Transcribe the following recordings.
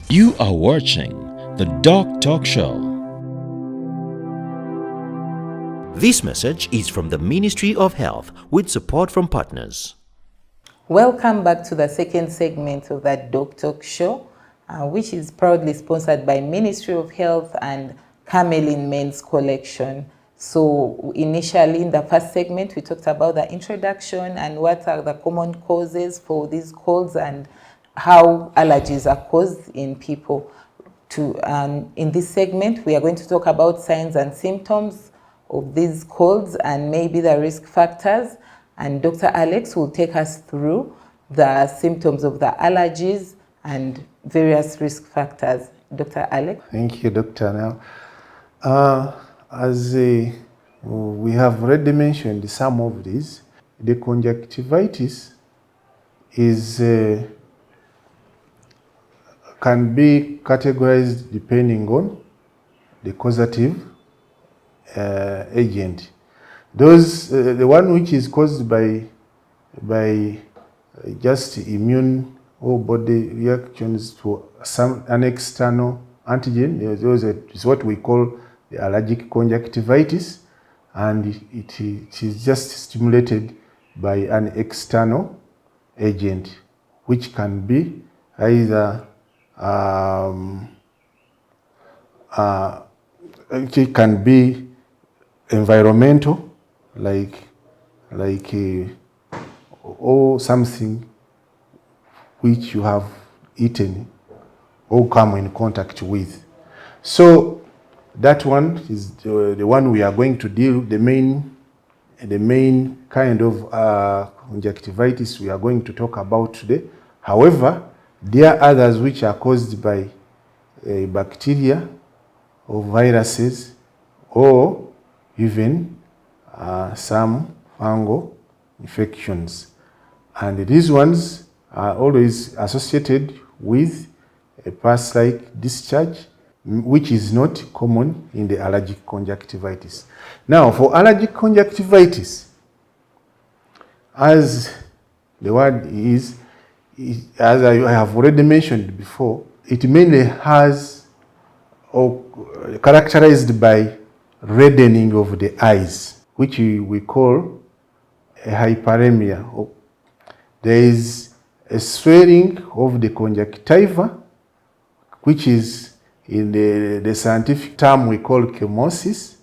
You are watching the Doc Talk Show. This message is from the Ministry of Health with support from partners. Welcome back to the second segment of that Doc Talk Show, which is proudly sponsored by Ministry of Health and Camelin Men's Collection. So initially in the first segment, we talked about the introduction and what are the common causes for these colds and how allergies are caused in people. In this segment, we are going to talk about signs and symptoms of these colds and maybe the risk factors. And Dr. Alex will take us through the symptoms of the allergies and various risk factors. Dr. Alex? Thank you, Dr. Now. As we have already mentioned some of these, the conjunctivitis can be categorized depending on the causative agent. The one which is caused by just immune or body reactions to an external antigen, is what we call the allergic conjunctivitis, and it is just stimulated by an external agent, which can be either it can be environmental, or something which you have eaten or come in contact with. So that one is the one we are going to deal, the main kind of conjunctivitis we are going to talk about today. However, there are others which are caused by bacteria or viruses, or even some fungal infections. And these ones are always associated with a pus-like discharge, which is not common in the allergic conjunctivitis. Now, for allergic conjunctivitis, as the word is, as I have already mentioned before, it mainly has or characterized by reddening of the eyes, which we call a hyperemia. There is a swelling of the conjunctiva, which is in the scientific term we call chemosis.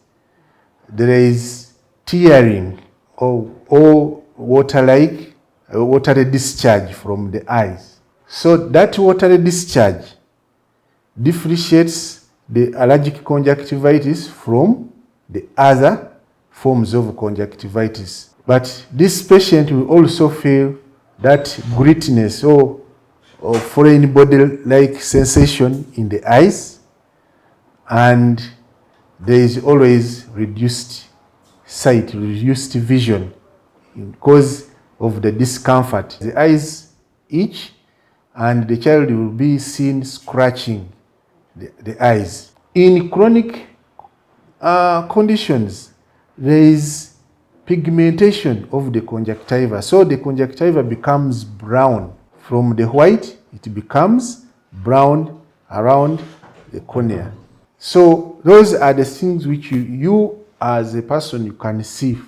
There is tearing or watery discharge from the eyes. So that watery discharge differentiates the allergic conjunctivitis from the other forms of conjunctivitis. But this patient will also feel that grittiness or foreign body-like sensation in the eyes, and there is always reduced sight, reduced vision because of the discomfort. The eyes itch, and the child will be seen scratching the eyes. In chronic conditions, there is pigmentation of the conjunctiva. So the conjunctiva becomes brown. From the white, it becomes brown around the cornea. So those are the things which you as a person, you can see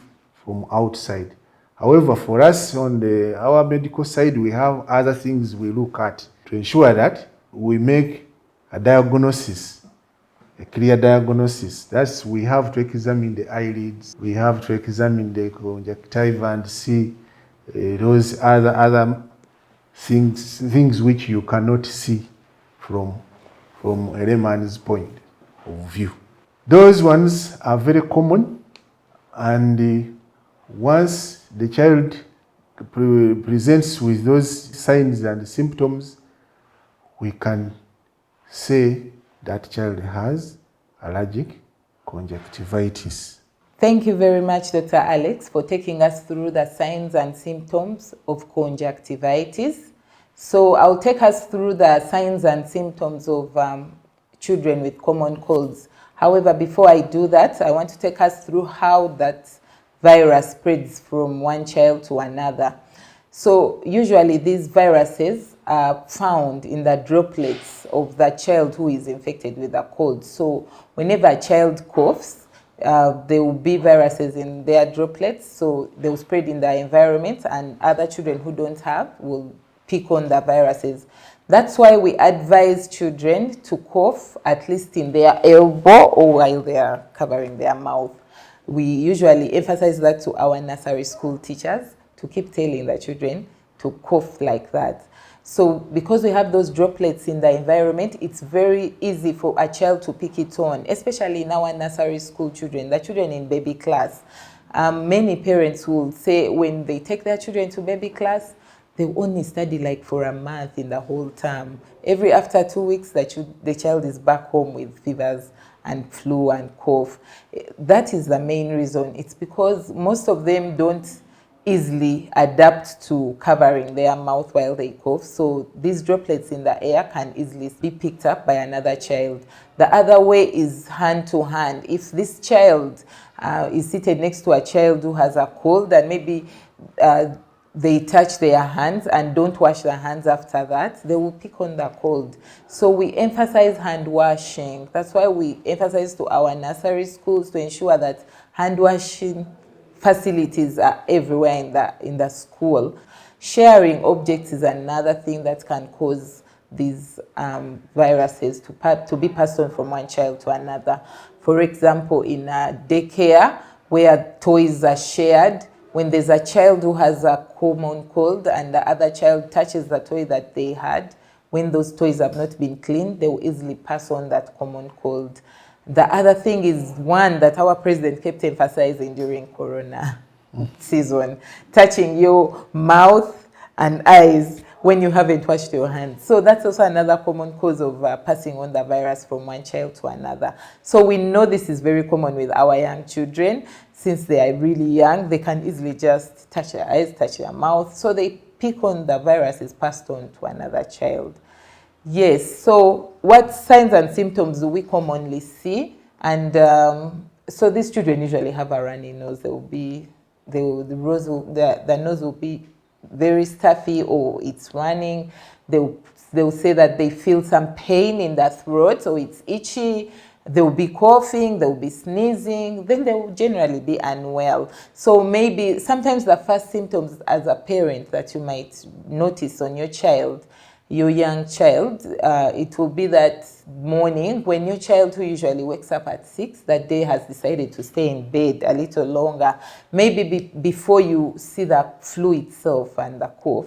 from outside. However, for us on our medical side, we have other things we look at to ensure that we make a diagnosis, a clear diagnosis. That's, we have to examine the eyelids, we have to examine the conjunctiva and see those other things which you cannot see from a layman's point of view. Those ones are very common, and once the child presents with those signs and symptoms, we can say that child has allergic conjunctivitis. Thank you very much, Dr. Alex, for taking us through the signs and symptoms of conjunctivitis. So I'll take us through the signs and symptoms of children with common colds. However, before I do that, I want to take us through how that virus spreads from one child to another. So usually these viruses found in the droplets of the child who is infected with the cold. So whenever a child coughs, there will be viruses in their droplets, so they will spread in the environment, and other children who don't have will pick on the viruses. That's why we advise children to cough at least in their elbow or while they are covering their mouth. We usually emphasize that to our nursery school teachers, to keep telling the children to cough like that. So because we have those droplets in the environment, it's very easy for a child to pick it on, especially in our nursery school children, the children in baby class. Many parents will say when they take their children to baby class, they only study like for a month in the whole term. After 2 weeks, the child is back home with fevers and flu and cough. That is the main reason. It's because most of them don't easily adapt to covering their mouth while they cough. So these droplets in the air can easily be picked up by another child. The other way is hand to hand. If this child is seated next to a child who has a cold, and maybe they touch their hands and don't wash their hands after that, they will pick on the cold. So we emphasize hand washing. That's why we emphasize to our nursery schools to ensure that hand washing facilities are everywhere in the school. Sharing objects is another thing that can cause these viruses to be passed on from one child to another. For example, in daycare, where toys are shared, when there's a child who has a common cold and the other child touches the toy that they had, when those toys have not been cleaned, they will easily pass on that common cold. The other thing is one that our president kept emphasizing during Corona season, touching your mouth and eyes when you haven't washed your hands. So that's also another common cause of passing on the virus from one child to another. So we know this is very common with our young children. Since they are really young, they can easily just touch their eyes, touch their mouth. So they pick on the virus is passed on to another child. Yes, so what signs and symptoms do we commonly see? And so these children usually have a runny nose. The nose will be very stuffy or it's running. They'll say that they feel some pain in their throat, so it's itchy. They'll be coughing, they'll be sneezing, then they'll generally be unwell. So maybe sometimes the first symptoms as a parent that you might notice on your child, your young child, it will be that morning when your child, who usually wakes up at 6, that day has decided to stay in bed a little longer. Maybe before you see the flu itself and the cough,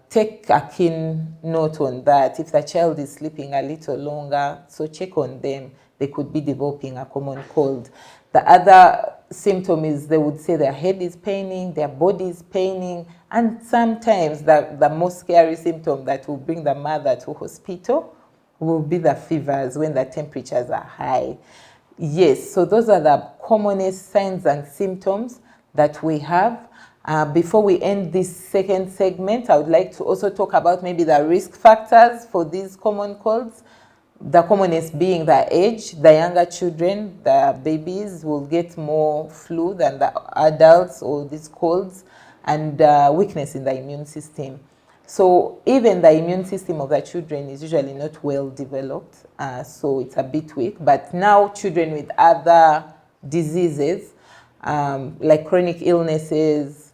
take a keen note on that. If the child is sleeping a little longer, so check on them. They could be developing a common cold. The other symptom is they would say their head is paining, their body is paining, and sometimes the most scary symptom that will bring the mother to hospital will be the fevers when the temperatures are high. Yes, so those are the commonest signs and symptoms that we have. Before we end this second segment, I would like to also talk about maybe the risk factors for these common colds. The commonest being the age. The younger children, the babies, will get more flu than the adults or these colds, and weakness in the immune system. So even the immune system of the children is usually not well developed, so it's a bit weak. But now children with other diseases, like chronic illnesses,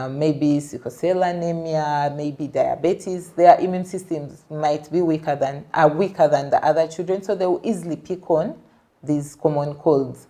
maybe sickle cell anemia, maybe diabetes, their immune systems might be weaker than the other children, so they will easily pick on these common colds.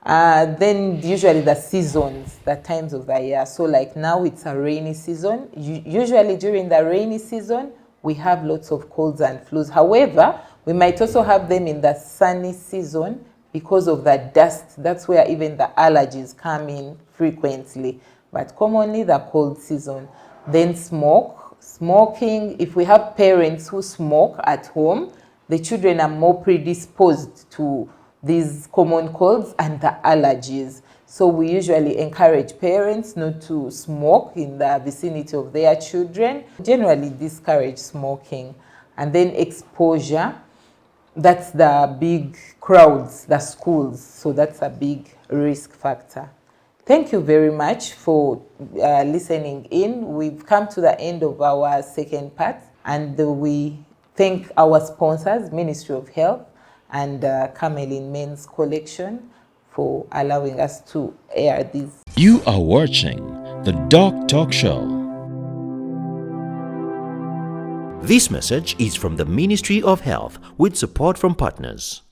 Then usually the seasons, the times of the year. So like now it's a rainy season. Usually during the rainy season, we have lots of colds and flus. However, we might also have them in the sunny season because of the dust. That's where even the allergies come in frequently. But commonly the cold season. Then smoking. If we have parents who smoke at home, the children are more predisposed to these common colds and the allergies. So we usually encourage parents not to smoke in the vicinity of their children. Generally discourage smoking. And then exposure. That's the big crowds, the schools. So that's a big risk factor. Thank you very much for listening in. We've come to the end of our second part. And we thank our sponsors, Ministry of Health and Camelin Men's Collection, for allowing us to air this. You are watching the Doc Talk Show. This message is from the Ministry of Health with support from partners.